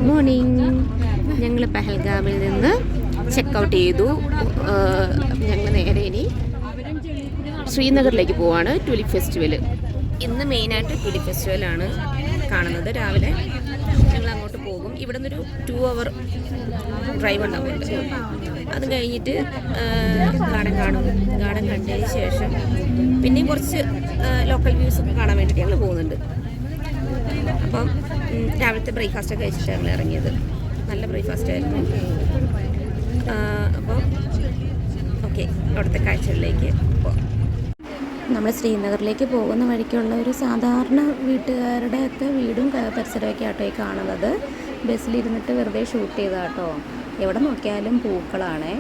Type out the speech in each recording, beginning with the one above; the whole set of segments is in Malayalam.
Good morning. ഞങ്ങൾ പഹൽഗാമിൽ നിന്ന് ചെക്കൗട്ട് ചെയ്തു. ഞങ്ങൾ നേരെ ഇനി ശ്രീനഗറിലേക്ക് പോവാണ്. ട്യൂലിപ്പ് ഫെസ്റ്റിവൽ ഇന്ന് മെയിനായിട്ട് ട്യൂലിപ്പ് ഫെസ്റ്റിവലാണ് കാണുന്നത്. രാവിലെ ഞങ്ങൾ അങ്ങോട്ട് പോകും. ഇവിടെ നിന്നൊരു 2 hour ഡ്രൈവ് ഉണ്ടാവുന്നുണ്ട്. അത് കഴിഞ്ഞിട്ട് ഗാർഡൻ കാണും. ഗാർഡൻ കണ്ടതിന് ശേഷം പിന്നെയും കുറച്ച് ലോക്കൽ വ്യൂസ് ഒക്കെ കാണാൻ വേണ്ടിയിട്ട് ഞങ്ങൾ പോകുന്നുണ്ട്. അപ്പം രാവിലത്തെ ബ്രേക്ക്ഫാസ്റ്റൊക്കെ കഴിച്ചിട്ടാണ് ഞങ്ങൾ ഇറങ്ങിയത്. നല്ല ബ്രേക്ക്ഫാസ്റ്റ് ആയിരുന്നു. അപ്പോൾ ഓക്കെ, അവിടുത്തെ കാഴ്ചകളിലേക്ക് പോകാം. നമ്മൾ ശ്രീനഗറിലേക്ക് പോകുന്ന വഴിക്കുള്ള ഒരു സാധാരണ വീട്ടുകാരുടെയൊക്കെ വീടും പരിസരമൊക്കെ ആട്ടോ ഈ കാണുന്നത്. ബസ്സിലിരുന്നിട്ട് വെറുതെ ഷൂട്ട് ചെയ്താട്ടോ. എവിടെ നോക്കിയാലും പൂക്കളാണേ.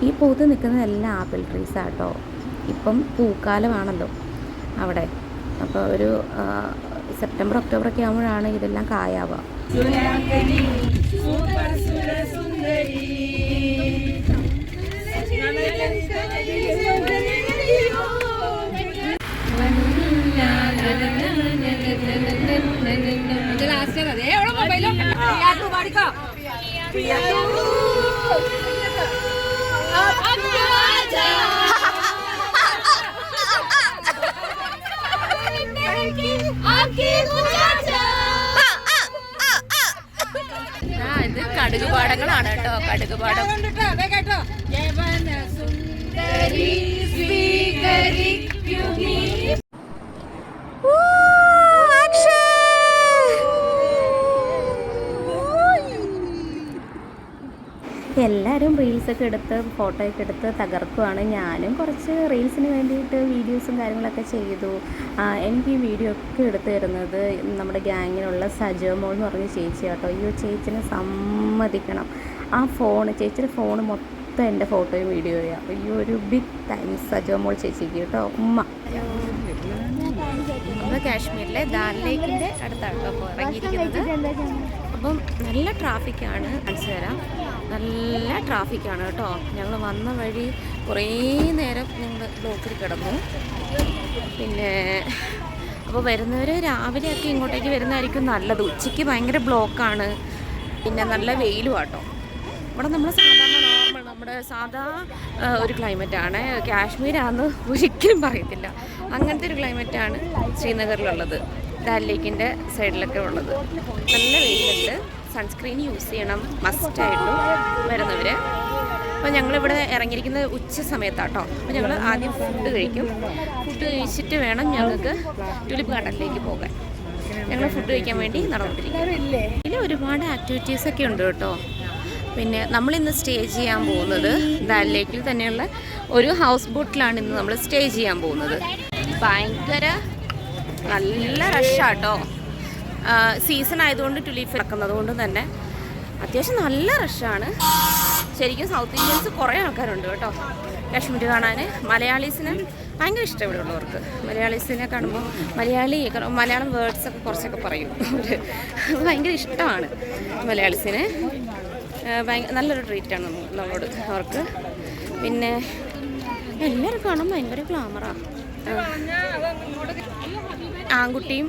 ഈ പൂത്ത് നിൽക്കുന്നതെല്ലാം ആപ്പിൾ ട്രീസ് ആട്ടോ. ഇപ്പം പൂക്കാലമാണല്ലോ അവിടെ. അപ്പോൾ ഒരു സെപ്റ്റംബർ ഒക്ടോബർ ഒക്കെ ആകുമ്പോഴാണ് ഇതെല്ലാം കായാവുക. ഇത് കടുകുപാടങ്ങളാണ് കേട്ടോ. കടുകുപാടം എല്ലാവരും റീൽസൊക്കെ എടുത്ത് ഫോട്ടോയൊക്കെ എടുത്ത് തകർക്കുവാണ്. ഞാനും കുറച്ച് റീൽസിന് വേണ്ടിയിട്ട് വീഡിയോസും കാര്യങ്ങളൊക്കെ ചെയ്തു. എനിക്ക് ഈ വീഡിയോ ഒക്കെ എടുത്തു തരുന്നത് നമ്മുടെ ഗ്യാങ്ങിനുള്ള സജോമോൾ എന്ന് പറഞ്ഞ ചേച്ചി കേട്ടോ. ഈ ചേച്ചിനെ സമ്മതിക്കണം. ആ ചേച്ചിയുടെ ഫോൺ മൊത്തം എൻ്റെ ഫോട്ടോയും വീഡിയോയാണ്. ഈ ഒരു ബിഗ് താങ്ക്സ് സജോമോൾ ചേച്ചിക്ക് കേട്ടോ. ഉമ്മ നമ്മൾ കാശ്മീരിലെ ദാൽ ലേക്കിൻ്റെ അടുത്താണ് അപ്പോൾ ഇറങ്ങിയിരിക്കുന്നത്. അപ്പം നല്ല ട്രാഫിക്കാണ്. കാണിച്ചു തരാം. നല്ല ട്രാഫിക്കാണ് കേട്ടോ. ഞങ്ങൾ വന്ന വഴി കുറേ നേരം ഞങ്ങൾ ബ്ലോക്കിൽ കിടന്നു. പിന്നെ അപ്പോൾ വരുന്നവർ രാവിലെയൊക്കെ ഇങ്ങോട്ടേക്ക് വരുന്നതായിരിക്കും നല്ലത്. ഉച്ചയ്ക്ക് ഭയങ്കര ബ്ലോക്കാണ്. പിന്നെ നല്ല വെയിലും ആട്ടോ. ഇവിടെ നമ്മൾ സാധാരണ നോർമൽ നമ്മുടെ സാധാ ഒരു ക്ലൈമറ്റാണ്. കാശ്മീരാണെന്ന് ഒരിക്കലും പറയത്തില്ല. അങ്ങനത്തെ ഒരു ക്ലൈമറ്റാണ് ശ്രീനഗറിലുള്ളത്. ദാൽ ലേക്കിൻ്റെ സൈഡിലൊക്കെ ഉള്ളത്. നല്ല വെയിലുണ്ട്. സൺസ്ക്രീൻ യൂസ് ചെയ്യണം മസ്റ്റായിട്ടും വരുന്നവർ. അപ്പോൾ ഞങ്ങളിവിടെ ഇറങ്ങിയിരിക്കുന്നത് ഉച്ച സമയത്താട്ടോ. അപ്പോൾ ഞങ്ങൾ ആദ്യം ഫുഡ് കഴിക്കും. ഫുഡ് കഴിച്ചിട്ട് വേണം ഞങ്ങൾക്ക് ട്യൂലിപ്പ് ഗാർഡനിലേക്ക് പോകാൻ. ഞങ്ങൾ ഫുഡ് കഴിക്കാൻ വേണ്ടി നടന്നിട്ടിരിക്കും. ഇതിൽ ഒരുപാട് ആക്ടിവിറ്റീസൊക്കെ ഉണ്ട് കേട്ടോ. പിന്നെ നമ്മളിന്ന് സ്റ്റേ ചെയ്യാൻ പോകുന്നത് ദാൽ ലേക്കിൽ തന്നെയുള്ള ഒരു ഹൗസ് ബോട്ടിലാണ് ഇന്ന് നമ്മൾ സ്റ്റേ ചെയ്യാൻ പോകുന്നത്. ഭയങ്കര നല്ല റഷാട്ടോ. സീസൺ ആയതുകൊണ്ട് ട്യൂലിപ്പ് നടക്കുന്നത് കൊണ്ട് തന്നെ അത്യാവശ്യം നല്ല റഷാണ്. ശരിക്കും സൗത്ത് ഇന്ത്യൻസ് കുറേ ആൾക്കാരുണ്ട് കേട്ടോ കാശ്മീർ കാണാൻ. മലയാളീസിന് ഭയങ്കര ഇഷ്ടം ഇവിടെ ഉള്ളവർക്ക്. മലയാളീസിനെ കാണുമ്പോൾ മലയാളം വേർഡ്സൊക്കെ കുറച്ചൊക്കെ പറയും. ഭയങ്കര ഇഷ്ടമാണ് മലയാളീസിന്. നല്ലൊരു ട്രീറ്റാണ് നമ്മളോട് അവർക്ക്. പിന്നെ എല്ലാവരും കാണാൻ ഭയങ്കര ഗ്ലാമറാണ്. ആൺകുട്ടികളും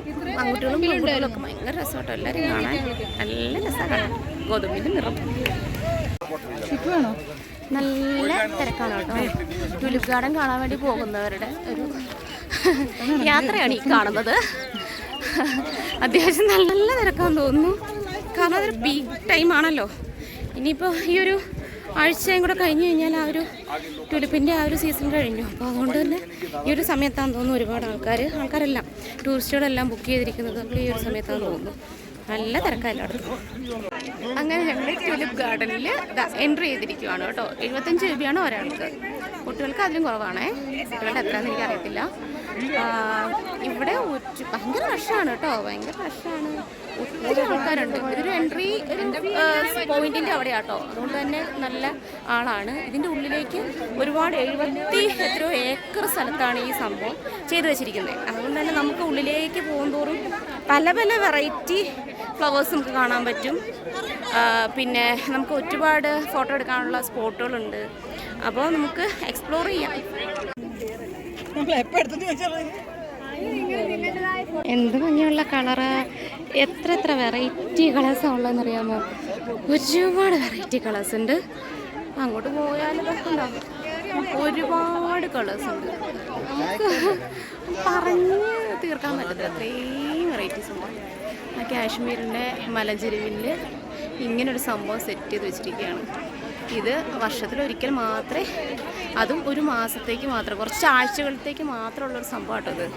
പെൺകുട്ടികളൊക്കെ ഭയങ്കര രസമാട്ടോ. എല്ലാവരും കാണാൻ നല്ല രസമാണ് കാണാൻ. ഗോതമ്പിൻ്റെ നിറം നല്ല തിരക്കാണ് കേട്ടോ. ട്യൂലിപ്പ് ഗാർഡൻ കാണാൻ വേണ്ടി പോകുന്നവരുടെ ഒരു യാത്രയാണ് ഈ കാണുന്നത്. അത്യാവശ്യം നല്ല തിരക്കാന്ന് തോന്നുന്നു. കാരണം അതൊരു പീക്ക് ടൈമാണല്ലോ. ഇനിയിപ്പോൾ ഈ ഒരു ആഴ്ചയും കൂടെ കഴിഞ്ഞ് കഴിഞ്ഞാൽ ആ ഒരു ട്യൂലിപ്പിൻ്റെ ആ ഒരു സീസൺ കഴിഞ്ഞു. അപ്പോൾ അതുകൊണ്ട് തന്നെ ഈ ഒരു സമയത്താണെന്ന് തോന്നുന്നു ഒരുപാട് ആൾക്കാരെല്ലാം ടൂറിസ്റ്റുകളെല്ലാം ബുക്ക് ചെയ്തിരിക്കുന്നത് ഈ ഒരു സമയത്താണെന്ന് തോന്നുന്നു. നല്ല തിരക്കാണ് എല്ലായിടത്തും. അങ്ങനെ ഞങ്ങൾ ട്യൂലിപ്പ് ഗാർഡനിൽ എൻട്രി ചെയ്തിരിക്കുകയാണ് കേട്ടോ. 75 രൂപയാണ് ഒരാൾക്ക്. കുട്ടികൾക്ക് അതിലും കുറവാണേ. കുട്ടികളുടെ എത്രയാണെന്ന് എനിക്കറിയത്തില്ല. ഇവിടെ ഭയങ്കര റഷാണ് കേട്ടോ. ഭയങ്കര റഷാണ്. ഒത്തിരി ആൾക്കാരുണ്ട്. ഇതൊരു എൻട്രി പോയിന്റിൻ്റെ അവിടെയാട്ടോ. അതുകൊണ്ട് തന്നെ നല്ല ആളാണ്. ഇതിൻ്റെ ഉള്ളിലേക്ക് ഒരുപാട് 70 എത്രയോ ഏക്കർ സ്ഥലത്താണ് ഈ സംഭവം ചെയ്തു വെച്ചിരിക്കുന്നത്. അതുകൊണ്ട് തന്നെ നമുക്ക് ഉള്ളിലേക്ക് പോകുന്തോറും പല പല വെറൈറ്റി ഫ്ലവേഴ്സ് നമുക്ക് കാണാൻ പറ്റും. പിന്നെ നമുക്ക് ഒരുപാട് ഫോട്ടോ എടുക്കാനുള്ള സ്പോട്ടുകളുണ്ട്. അപ്പോൾ നമുക്ക് എക്സ്പ്ലോർ ചെയ്യാം. എന്ത് ഭംഗിയുള്ള കളറ്, എത്ര എത്ര വെറൈറ്റി കളേഴ്സാണ് ഉള്ളതെന്നറിയാമോ? ഒരുപാട് വെറൈറ്റി കളേഴ്സ് ഉണ്ട്. അങ്ങോട്ട് പോയാലും ഒരുപാട് കളേഴ്സ് ഉണ്ട്. നമുക്ക് പറഞ്ഞ് തീർക്കാൻ പറ്റത്തില്ല, അത്രയും വെറൈറ്റീസ് ഉണ്ട്. ആ കാശ്മീരിൻ്റെ മലഞ്ചെരുവിൽ ഇങ്ങനൊരു സംഭവം സെറ്റ് ചെയ്ത് വെച്ചിരിക്കുകയാണ്. ഇത് വർഷത്തിലൊരിക്കൽ മാത്രമേ, അതും ഒരു മാസത്തേക്ക് മാത്രം, കുറച്ച് ആഴ്ചകളത്തേക്ക് മാത്രമുള്ളൊരു സംഭവം കേട്ടോ ഇത്.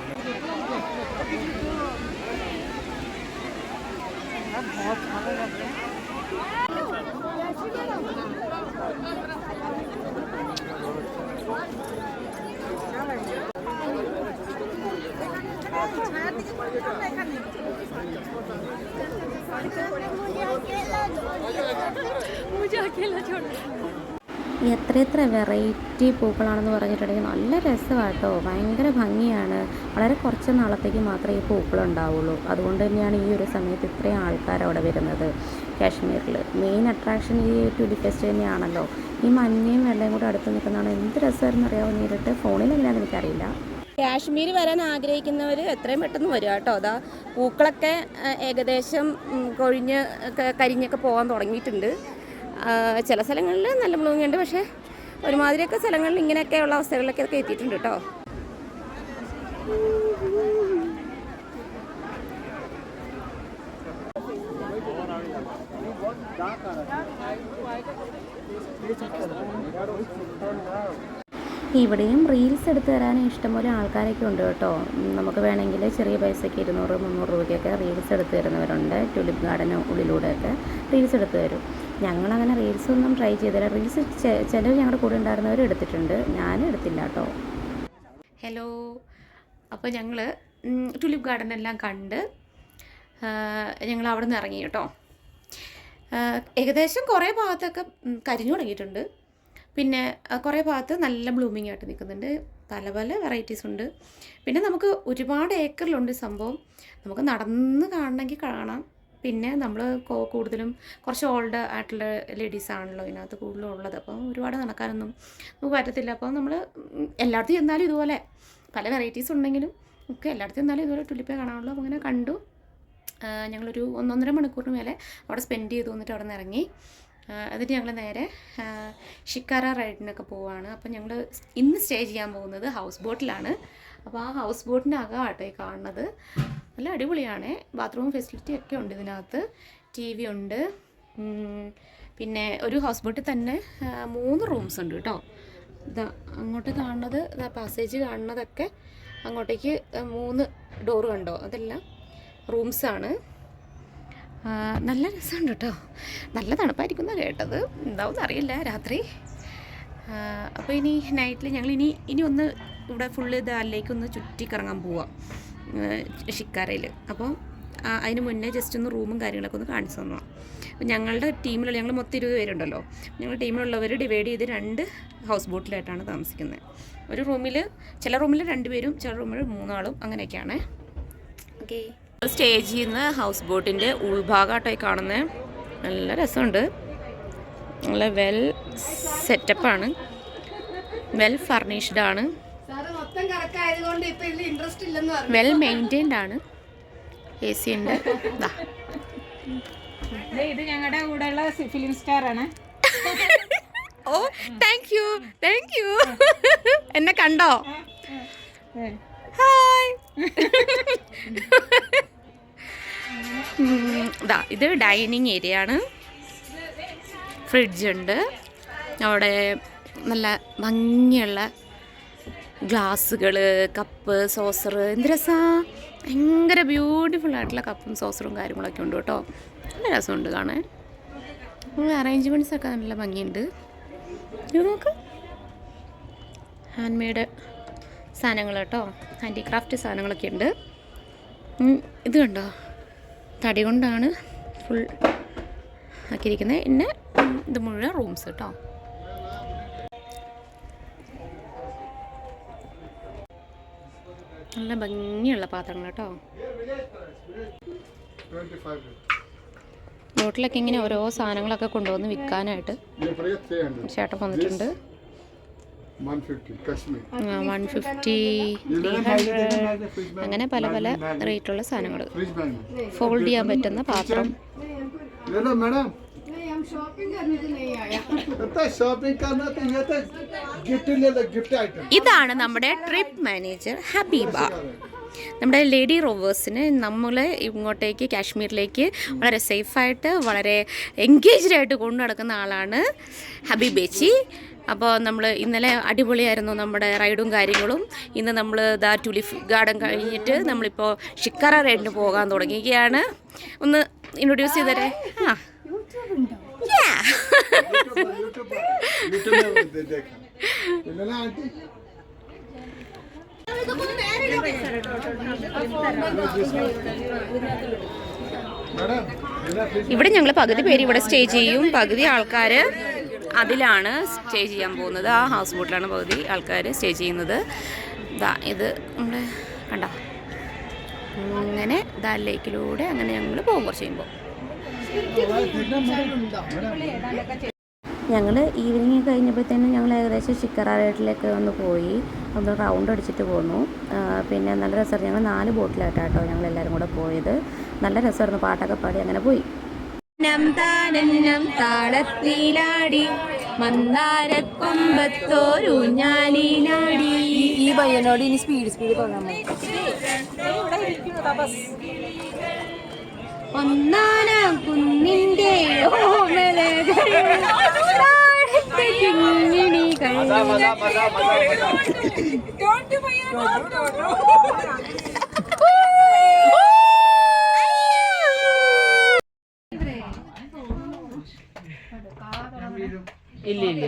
എത്ര വെറൈറ്റി പൂക്കളാണെന്ന് പറഞ്ഞിട്ടുണ്ടെങ്കിൽ നല്ല രസമാണ് കേട്ടോ, ഭയങ്കര ഭംഗിയാണ്. വളരെ കുറച്ച് നാളത്തേക്ക് മാത്രമേ ഈ പൂക്കളുണ്ടാവുള്ളൂ. അതുകൊണ്ട് തന്നെയാണ് ഈ ഒരു സമയത്ത് ഇത്രയും ആൾക്കാർ അവിടെ വരുന്നത്. കാശ്മീരിൽ മെയിൻ അട്രാക്ഷൻ ഈ ട്യൂലിപ്പ് ഫെസ്റ്റ് തന്നെയാണല്ലോ. ഈ മഞ്ഞയും വെള്ളയും കൂടെ അടുത്ത് നിൽക്കുന്നതാണ്. എന്ത് രസമായിരുന്നു അറിയാമോ നേരിട്ട്. ഫോണിൽ എങ്ങനെയാണെന്ന് എനിക്കറിയില്ല. കാശ്മീർ വരാൻ ആഗ്രഹിക്കുന്നവർ എത്രയും പെട്ടെന്ന് വരിക കേട്ടോ. അതാ പൂക്കളൊക്കെ ഏകദേശം കൊഴിഞ്ഞ് കരിഞ്ഞൊക്കെ പോകാൻ തുടങ്ങിയിട്ടുണ്ട്. ചില സ്ഥലങ്ങളിൽ നല്ല ബ്ലൂമിങ് ഉണ്ട്, പക്ഷേ ഒരുമാതിരിയൊക്കെ സ്ഥലങ്ങളിൽ ഇങ്ങനെയൊക്കെയുള്ള അവസ്ഥകളിലൊക്കെ എത്തിയിട്ടുണ്ട് കേട്ടോ. ഇവിടെയും റീൽസ് എടുത്ത് തരാൻ ഇഷ്ടംപോലെ ആൾക്കാരൊക്കെ ഉണ്ട് കേട്ടോ. നമുക്ക് വേണമെങ്കിൽ ചെറിയ പൈസയ്ക്ക് 200-300 രൂപയ്ക്കൊക്കെ റീൽസ് എടുത്ത് തരുന്നവരുണ്ട്. ട്യൂലിപ്പ് ഗാർഡന് ഉള്ളിലൂടെയൊക്കെ റീൽസ് എടുത്ത് തരും. ഞങ്ങളങ്ങനെ റീൽസ് ഒന്നും ട്രൈ ചെയ്തില്ല. റീൽസ് ചിലർ ഞങ്ങളുടെ കൂടെ ഉണ്ടായിരുന്നവർ എടുത്തിട്ടുണ്ട്, ഞാൻ എടുത്തില്ല കേട്ടോ. ഹലോ, അപ്പോൾ ഞങ്ങൾ ട്യൂലിപ്പ് ഗാർഡനെല്ലാം കണ്ട് ഞങ്ങൾ അവിടെ നിന്ന് ഇറങ്ങി കേട്ടോ. ഏകദേശം കുറേ ഭാഗത്തൊക്കെ കരിഞ്ഞു തുടങ്ങിയിട്ടുണ്ട്. പിന്നെ കുറേ ഭാഗത്ത് നല്ല ബ്ലൂമിങ് ആയിട്ട് നിൽക്കുന്നുണ്ട്. പല വെറൈറ്റീസ് ഉണ്ട്. പിന്നെ നമുക്ക് ഒരുപാട് ഏക്കറിലുണ്ട് സംഭവം. നമുക്ക് നടന്ന് കാണണമെങ്കിൽ കാണാം. പിന്നെ നമ്മൾ കൂടുതലും കുറച്ച് ഓൾഡ് ആയിട്ടുള്ള ലേഡീസാണല്ലോ ഇതിനകത്ത് കൂടുതലും ഉള്ളത്. അപ്പോൾ ഒരുപാട് നടക്കാനൊന്നും നമുക്ക് പറ്റത്തില്ല. അപ്പോൾ നമ്മൾ എല്ലായിടത്തും ചെന്നാലും ഇതുപോലെ പല വെറൈറ്റീസ് ഉണ്ടെങ്കിലും ഒക്കെ എല്ലായിടത്തും ചെന്നാലും ഇതുപോലെ ട്യൂലിപ്പേ കാണാനുള്ളൂ. അപ്പോൾ അങ്ങനെ കണ്ടു. ഞങ്ങളൊരു 1-1.5 മണിക്കൂറിന് മേലെ അവിടെ സ്പെൻഡ് ചെയ്തു. വന്നിട്ട് അവിടെ നിന്ന് ഇറങ്ങി. എന്നിട്ട് ഞങ്ങൾ നേരെ ഷിക്കാര റൈഡിനൊക്കെ പോവുകയാണ്. അപ്പോൾ ഞങ്ങൾ ഇന്ന് സ്റ്റേ ചെയ്യാൻ പോകുന്നത് ഹൗസ് ബോട്ടിലാണ്. അപ്പോൾ ആ ഹൗസ് ബോട്ടിൻ്റെ അകമാട്ടോ ഈ കാണുന്നത്. നല്ല അടിപൊളിയാണ്. ബാത്റൂം ഫെസിലിറ്റി ഒക്കെ ഉണ്ട് ഇതിനകത്ത്. TV ഉണ്ട്. പിന്നെ ഒരു ഹൗസ് ബോട്ടിൽ തന്നെ 3 റൂംസ് ഉണ്ട് കേട്ടോ. ഇതാ അങ്ങോട്ട് കാണുന്നത്, പാസേജ് കാണുന്നതൊക്കെ അങ്ങോട്ടേക്ക് 3 ഡോറ് കണ്ടോ, അതെല്ലാം റൂംസാണ്. നല്ല രസമുണ്ട് കേട്ടോ. നല്ല തണുപ്പായിരിക്കും എന്നാണ് കേട്ടത്. എന്താവും അറിയില്ല രാത്രി. അപ്പോൾ ഇനി നൈറ്റിൽ ഞങ്ങൾ ഇനി ഒന്ന് ഇവിടെ ഫുള്ള് ദാലിലേക്കൊന്ന് ചുറ്റിക്കറങ്ങാൻ പോവാം ഷിക്കാരയിൽ. അപ്പോൾ അതിന് മുന്നേ ജസ്റ്റ് ഒന്ന് റൂമും കാര്യങ്ങളൊക്കെ ഒന്ന് കാണിച്ചു തന്നു. ഞങ്ങളുടെ ടീമിലുള്ള ഞങ്ങൾ മൊത്തം 20 പേരുണ്ടല്ലോ. ഞങ്ങളുടെ ടീമിലുള്ളവർ ഡിവൈഡ് ചെയ്ത് 2 ഹൗസ് ബോട്ടിലായിട്ടാണ് താമസിക്കുന്നത്. ഒരു റൂമിൽ ചില റൂമിൽ 2 പേരും ചില റൂമിൽ 3 ആളും അങ്ങനെയൊക്കെയാണ്. ഓക്കെ, സ്റ്റേ ചെയ്യുന്ന ഹൗസ് ബോട്ടിൻ്റെ ഉൾഭാഗമായിട്ടായി കാണുന്നത്. നല്ല രസമുണ്ട്. നല്ല വെൽ സെറ്റപ്പാണ്, വെൽ ഫർണിഷ്ഡ് ആണ്, വെൽ മെയിൻറ്റൈൻഡ് ആണ്. AC ഉണ്ട്. ഇത് ഞങ്ങളുടെ കൂടെയുള്ള ഫിലിം സ്റ്റാർ ആണ്. ഓ താങ്ക് യു എന്നെ കണ്ടോ? ഹായ്. ഇത് ഡൈനിങ് ഏരിയ ആണ്. ഫ്രിഡ്ജ് ഉണ്ട് അവിടെ. നല്ല ഭംഗിയുള്ള ഗ്ലാസ്സുകൾ, കപ്പ്, സോസർ. എന്ത് രസമാണ്. ഭയങ്കര ബ്യൂട്ടിഫുൾ ആയിട്ടുള്ള കപ്പും സോസറും കാര്യങ്ങളൊക്കെ ഉണ്ട് കേട്ടോ. നല്ല രസമുണ്ട് കാണാൻ. അറേഞ്ച്മെൻറ്റ്സൊക്കെ നല്ല ഭംഗിയുണ്ട്. ഇത് നോക്ക്, ഹാൻഡ് മെയ്ഡ് സാധനങ്ങൾ കേട്ടോ. ഹാൻഡിക്രാഫ്റ്റ് സാധനങ്ങളൊക്കെ ഉണ്ട്. ഇത് കണ്ടോ, തടി കൊണ്ടാണ് ഫുൾ ആക്കിയിരിക്കുന്നത്. പിന്നെ ഇത് മുഴുവൻ റൂംസ് കേട്ടോ. നല്ല ഭംഗിയുള്ള പാത്രങ്ങൾ കേട്ടോ. ബോട്ടിലൊക്കെ ഇങ്ങനെ ഓരോ സാധനങ്ങളൊക്കെ കൊണ്ടുവന്ന് വിൽക്കാനായിട്ട് ചേട്ടൻ വന്നിട്ടുണ്ട്. 150 Kashmir. 150, 300 അങ്ങനെ പല പല റേറ്റുള്ള സാധനങ്ങൾ. ഫോൾഡ് ചെയ്യാൻ പറ്റുന്ന പാത്രം. मैडम ഇതാണ് നമ്മുടെ ട്രിപ്പ് മാനേജർ ഹബീബ. നമ്മുടെ ലേഡി റോവേഴ്സിന് നമ്മൾ ഇങ്ങോട്ടേക്ക് കാശ്മീരിലേക്ക് വളരെ സേഫായിട്ട് വളരെ എൻഗേജ്ഡ് ആയിട്ട് കൊണ്ടു നടക്കുന്ന ആളാണ് ഹബീബേച്ചി. അപ്പോൾ നമ്മൾ ഇന്നലെ അടിപൊളിയായിരുന്നു നമ്മുടെ റൈഡും കാര്യങ്ങളും. ഇന്ന് നമ്മൾ ടുലിപ്പ് ഗാർഡൻ കഴിഞ്ഞിട്ട് നമ്മളിപ്പോൾ ഷിക്കാര റൈഡിന് പോകാൻ തുടങ്ങിയിരിക്കുകയാണ്. ഒന്ന് ഇൻട്രൊഡ്യൂസ് ചെയ്തരേ. ഇവിടെ ഞങ്ങൾ പകുതി പേര് ഇവിടെ സ്റ്റേ ചെയ്യും, പകുതി ആൾക്കാർ അതിലാണ് സ്റ്റേ ചെയ്യാൻ പോകുന്നത്. ആ ഹൗസ് ബോട്ടിലാണ് പകുതി ആൾക്കാർ സ്റ്റേ ചെയ്യുന്നത്. ഇത് നമ്മൾ കണ്ട അങ്ങനെ ദാൽ ലേക്കിലൂടെ അങ്ങനെ ഞങ്ങൾ പോകും. കുറച്ച് കഴിയുമ്പോൾ ഞങ്ങൾ ഈവനിങ് കഴിഞ്ഞപ്പോഴത്തേനും ഞങ്ങൾ ഏകദേശം ഷിക്കാര റൈഡിലേക്ക് വന്ന് പോയി. ഒന്ന് റൗണ്ട് അടിച്ചിട്ട് പോന്നു. പിന്നെ നല്ല രസമായിരുന്നു. ഞങ്ങൾ 4 ബോട്ടിലായിട്ടാട്ടോ ഞങ്ങൾ എല്ലാവരും കൂടെ പോയത്. നല്ല രസമായിരുന്നു. പാട്ടൊക്കെ പാടി അങ്ങനെ പോയി. താളത്തിലാടി മന്ദാരക്കൊമ്പത്തോരു ഞാലിലാടി. ഈ പയ്യനോട് ഇനി സ്പീഡ് തോന്നാൻ ഒന്നാന കുന്നിന്റെ ഇല്ല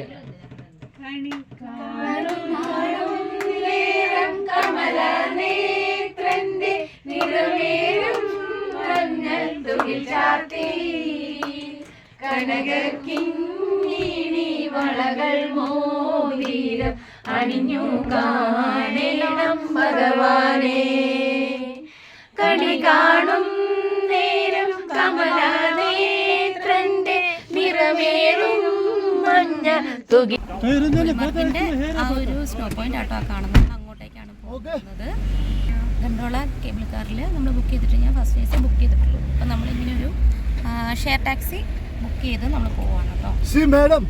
കനകക്കിങ്ങിണി വളകൾ മോതിരം അണിഞ്ഞു കാണണം ഭഗവാനെ. കണി കാണും നേരം കമലനേത്രന്റെ നിറമേറും മഞ്ഞ തുകി. ആ ഒരു സ്നോ പോയിന്റ് ആട്ടോ കാണുന്നത്. അങ്ങോട്ടേക്കാണ് പോകുന്നത്. ഗണ്ടോള കേബിൾ കാറിൽ നമ്മൾ ബുക്ക് ചെയ്തിട്ട് ഞാൻ ഫസ്റ്റ് ഡേയ്സ് ബുക്ക് ചെയ്തിട്ടുള്ളൂ. അപ്പം നമ്മളിങ്ങനെ ഒരു ഷെയർ ടാക്സി ബുക്ക് ചെയ്ത് നമ്മൾ പോവാണ് കേട്ടോ. See madam,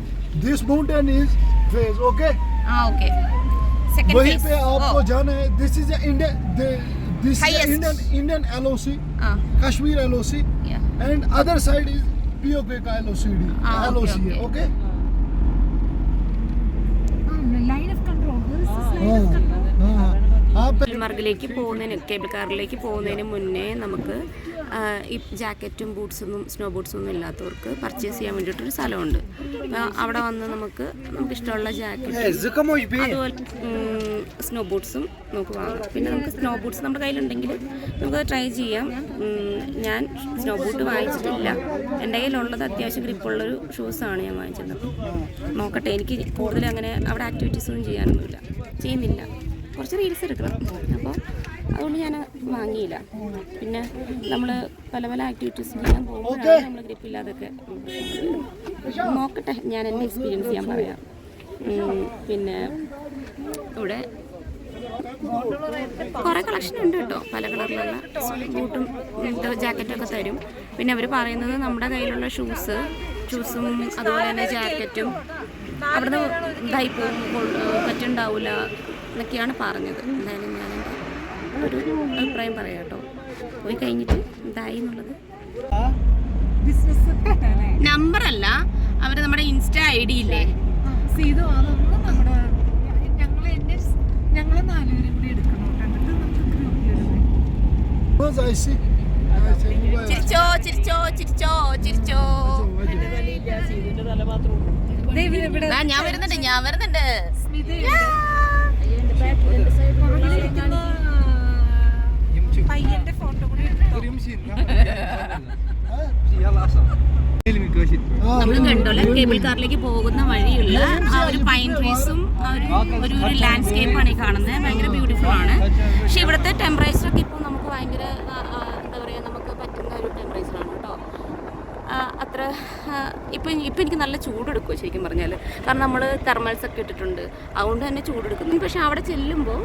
this mountain is phase, okay? Okay. Second वहीं phase. पे आपको जाना है. This is a this Highest. is Indian LOC, Kashmir LOC, Yeah. and other side is POK ka LOCD. LOC okay. है, okay? Line of control. There is this line of control. ഗുൽമർഗിലേക്ക് പോകുന്നതിന് കേബിൾ കാറിലേക്ക് പോകുന്നതിന് മുന്നേ നമുക്ക് ഈ ജാക്കറ്റും ബൂട്ട്സൊന്നും സ്നോ ബൂട്ട്സൊന്നും ഇല്ലാത്തവർക്ക് പർച്ചേസ് ചെയ്യാൻ വേണ്ടിയിട്ടൊരു സ്ഥലമുണ്ട്. അപ്പോൾ അവിടെ വന്ന് നമുക്ക് ഇഷ്ടമുള്ള ജാക്കറ്റും അതുപോലെ സ്നോ ബൂട്ട്സും നമുക്ക് വാങ്ങാം. പിന്നെ നമുക്ക് സ്നോ ബൂട്ട്സ് നമ്മുടെ കയ്യിലുണ്ടെങ്കിൽ നമുക്ക് ട്രൈ ചെയ്യാം. ഞാൻ സ്നോ ബൂട്ട് വാങ്ങിച്ചിട്ടില്ല. എൻ്റെ കയ്യിലുള്ളത് അത്യാവശ്യം ഗ്രിപ്പുള്ളൊരു ഷൂസാണ് ഞാൻ വാങ്ങിച്ചിരുന്നത്. നോക്കട്ടെ. എനിക്ക് കൂടുതൽ അങ്ങനെ അവിടെ ആക്ടിവിറ്റീസൊന്നും ചെയ്യാനൊന്നുമില്ല, ചെയ്യുന്നില്ല. കുറച്ച് റീൽസ് എടുക്കണം. അപ്പോൾ അതുകൊണ്ട് ഞാൻ വാങ്ങിയില്ല. പിന്നെ നമ്മൾ പല പല ആക്ടിവിറ്റീസ് ചെയ്യാൻ പോകുമ്പോഴാണ് നമ്മൾ ഗ്രിപ്പില്ലാതൊക്കെ. നോക്കട്ടെ, ഞാൻ എൻ്റെ എക്സ്പീരിയൻസ് ഞാൻ പറയാം. പിന്നെ ഇവിടെ കുറേ കളക്ഷൻ ഉണ്ട് കേട്ടോ. പല കളറിലുള്ള ബൂട്ടും ജാക്കറ്റൊക്കെ തരും. പിന്നെ അവർ പറയുന്നത് നമ്മുടെ കയ്യിലുള്ള ഷൂസും അതുപോലെ തന്നെ ജാക്കറ്റും അവിടുന്ന് ഇതായി പോകുമ്പോൾ പറ്റുണ്ടാവില്ല എന്നൊക്കെയാണ് പറഞ്ഞത്. എന്തായാലും ഞാനെൻ്റെ ഒരു അഭിപ്രായം പറയാം കേട്ടോ. പോയി കഴിഞ്ഞിട്ട് എന്തായി എന്നുള്ളത്. നമ്പറല്ല, അവർ നമ്മുടെ ഇൻസ്റ്റ ID ഇല്ലേ, ഞങ്ങള് 4 പേരും കൂടി എടുക്കണം. ചിരിച്ചോ ചിരിച്ചോ ചിരിച്ചോ ചിരിച്ചോ. ഞാൻ വരുന്നുണ്ട്. പയ്യന്റെ ഫോട്ടോ കൂടി നമ്മൾ കണ്ടോളെ കേബിൾ കാറിലേക്ക് പോകുന്ന വഴിയുള്ള ആ ഒരു പൈൻ ട്രീസും ഒരു ലാൻഡ്സ്കേപ്പാണ് ഈ കാണുന്നത്. ഭയങ്കര ബ്യൂട്ടിഫുൾ ആണ്. പക്ഷെ ഇവിടുത്തെ ടെമ്പറേച്ചറൊക്കെ ഇപ്പോൾ നമുക്ക് ഭയങ്കര എന്താ പറയുക, നമുക്ക് പറ്റുന്ന ഒരു ടെമ്പറേച്ചറാണ് കേട്ടോ. അത്ര ഇപ്പം എനിക്ക് നല്ല ചൂടെടുക്കുമോ ശരിക്കും പറഞ്ഞാൽ, കാരണം നമ്മൾ തെർമൽസ് ഒക്കെ ഇട്ടിട്ടുണ്ട്, അതുകൊണ്ട് തന്നെ ചൂടെടുക്കുന്നു. പക്ഷെ അവിടെ ചെല്ലുമ്പോൾ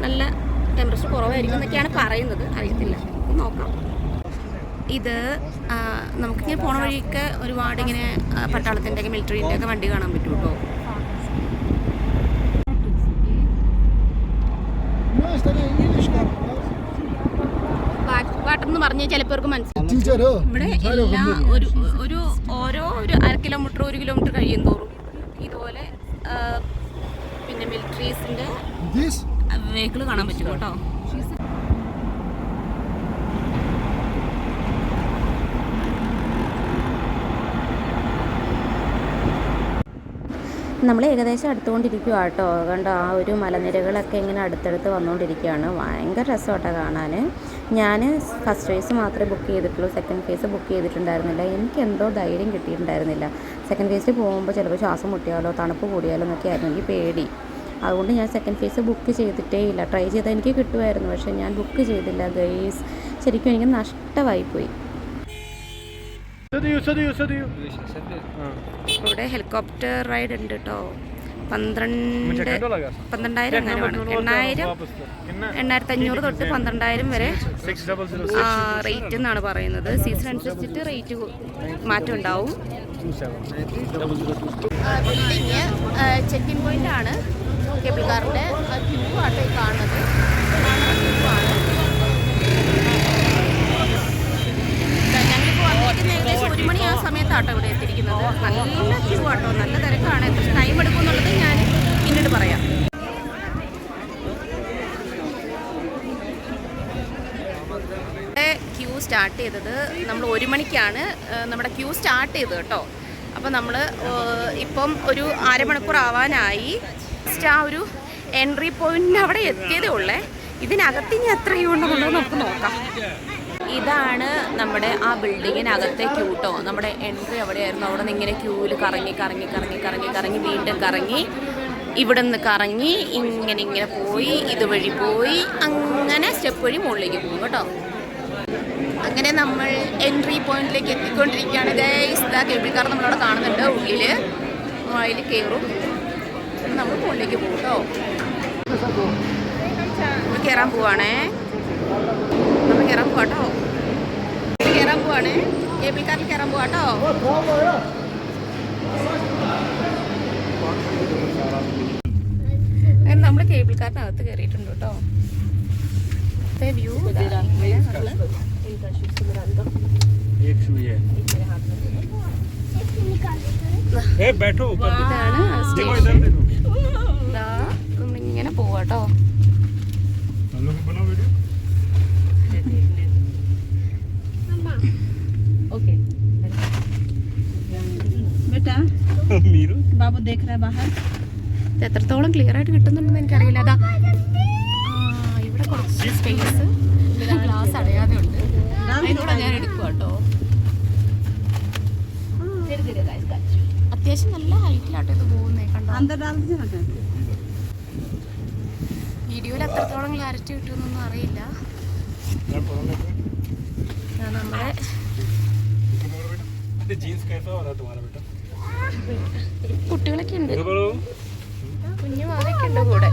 നല്ല ടെമ്പറേച്ചർ കുറവായിരിക്കും എന്നൊക്കെയാണ് പറയുന്നത്, അറിയത്തില്ല, നോക്കാം. ഇത് നമുക്കിങ്ങനെ പോണ വഴിയൊക്കെ ഒരുപാട് ഇങ്ങനെ പട്ടാളത്തിൻ്റെ ഒക്കെ മിലിറ്ററിൻ്റെ ഒക്കെ വണ്ടി കാണാൻ പറ്റും കേട്ടോ. ബാക്ക് വാട്ടർ എന്ന് പറഞ്ഞാൽ ചിലപ്പോൾ മനസ്സിലാവും. ഇവിടെ എല്ലാ ഓരോ 1/2 കിലോമീറ്റർ 1 കിലോമീറ്റർ കഴിയും തോറും ഇതുപോലെ പിന്നെ മിലിറ്ററീസിൻ്റെ വെഹിക്കിൾ കാണാൻ പറ്റും കേട്ടോ. നമ്മൾ ഏകദേശം അടുത്തുകൊണ്ടിരിക്കുക കേട്ടോ. കണ്ടോ, ആ ഒരു മലനിരകളൊക്കെ ഇങ്ങനെ അടുത്തടുത്ത് വന്നുകൊണ്ടിരിക്കുകയാണ്. ഭയങ്കര രസമാട്ടോ കാണാൻ. ഞാൻ ഫസ്റ്റ് ഫേസ് മാത്രമേ ബുക്ക് ചെയ്തിട്ടുള്ളൂ, സെക്കൻഡ് ഫേസ് ബുക്ക് ചെയ്തിട്ടുണ്ടായിരുന്നില്ല. എനിക്കെന്തോ ധൈര്യം കിട്ടിയിട്ടുണ്ടായിരുന്നില്ല. സെക്കൻഡ് ഫേസിൽ പോകുമ്പോൾ ചിലപ്പോൾ ശ്വാസം മുട്ടിയാലോ തണുപ്പ് കൂടിയാലോ എന്നൊക്കെ ആയിരുന്നു എനിക്ക് പേടി. അതുകൊണ്ട് ഞാൻ സെക്കൻഡ് ഫേസ് ബുക്ക് ചെയ്തിട്ടേ ഇല്ല. ട്രൈ ചെയ്താൽ എനിക്ക് കിട്ടുമായിരുന്നു, പക്ഷേ ഞാൻ ബുക്ക് ചെയ്തില്ല ഗൈസ്. ശരിക്കും എനിക്ക് നഷ്ടമായിപ്പോയി. ഇവിടെ ഹെലികോപ്റ്റർ റൈഡ് ഉണ്ട് കേട്ടോ. 12,000 എങ്ങനെയാണ്, 8,500 തൊട്ട് 12,000 വരെ റേറ്റ് എന്നാണ് പറയുന്നത്. സീസൺ അനുസരിച്ചിട്ട് റേറ്റ് മാറ്റം ഉണ്ടാവും. ബിൽഡിങ് ചെക്ക് ഇൻ പോയിന്റ് ആണ്. കേബിൾ കാറിൻ്റെ ക്യൂ ആട്ടോ കാണുന്നത്. ക്യൂ ആണ്. ഞങ്ങളിപ്പോൾ വന്നിരിക്കുന്ന ഏകദേശം 1 മണി ആ സമയത്താട്ടോ ഇവിടെ എത്തിയിരിക്കുന്നത്. നല്ല ക്യൂ ആട്ടോ, നല്ല തിരക്കാണ്. എത്ര ടൈം എടുക്കും എന്നുള്ളത് ഞാൻ പിന്നീട് പറയാം. ക്യൂ സ്റ്റാർട്ട് ചെയ്തത് നമ്മൾ 1 മണിക്കാണ് നമ്മുടെ ക്യൂ സ്റ്റാർട്ട് ചെയ്തത് കേട്ടോ. അപ്പോൾ നമ്മൾ ഇപ്പം ഒരു 1/2 മണിക്കൂർ ആവാനായി. ആ ഒരു എൻട്രി പോയിന്റിന് അവിടെ എത്തിയതേ ഉള്ളേ. ഇതിനകത്ത് ഇനി എത്ര ക്യൂ ഉണ്ടെന്നുള്ളത് നമുക്ക് നോക്കാം. ഇതാണ് നമ്മുടെ ആ ബിൽഡിങ്ങിനകത്തെ ക്യൂ കേട്ടോ. നമ്മുടെ എൻട്രി അവിടെയായിരുന്നു. അവിടെ നിന്ന് ഇങ്ങനെ ക്യൂവിൽ കറങ്ങി വീണ്ടും കറങ്ങി ഇവിടെ നിന്ന് കറങ്ങി ഇങ്ങനെ പോയി ഇതുവഴി പോയി അങ്ങനെ സ്റ്റെപ്പ് വഴി മുകളിലേക്ക് പോകും കേട്ടോ. അങ്ങനെ നമ്മൾ എൻട്രി പോയിന്റിലേക്ക് എത്തിക്കൊണ്ടിരിക്കുകയാണ് ഗൈസ്. ഇതാ കേബിൾ കാർ നമ്മളവിടെ കാണുന്നുണ്ട്. അതിൽ കയറും, നമ്മൾ മുകളിലേക്ക് പോകും കേട്ടോ. കയറാൻ പോവാണേ, നമ്മൾ കയറാൻ പോവാട്ടോ. കേബിൾ കാറിൽ കയറാൻ പോവാട്ടോ. നമ്മൾ കേബിൾ കാറിനകത്ത് കയറിയിട്ടുണ്ട് കേട്ടോ. വ്യൂ ഇതാണ്. നമ്മളിങ്ങനെ പോവാട്ടോ. ओके बेटा बाबू देख रहा है बाहर. എത്രത്തോളം ക്ലിയർ ആയിട്ട് കിട്ടുന്നുണ്ടെന്ന് എനിക്കറിയില്ല. അതാ ഇവിടെ കുറച്ച് സ്പേസ് ഗ്ലാസ് അടയാതെ ഉണ്ട്. അതിലൂടെ ഞാൻ എടുക്കുക കേട്ടോ. അത്യാവശ്യം നല്ല ഹൈറ്റിലാട്ടോ ഇത് പോകുന്നേ. കണ്ടോ, വീഡിയോയിൽ എത്രത്തോളം ക്ലാരിറ്റി കിട്ടുമെന്നൊന്നും അറിയില്ല. നമ്മുടെ കുട്ടികളൊക്കെ ഉണ്ട്, കുഞ്ഞു മാവൊക്കെ ഉണ്ട് കൂടെ.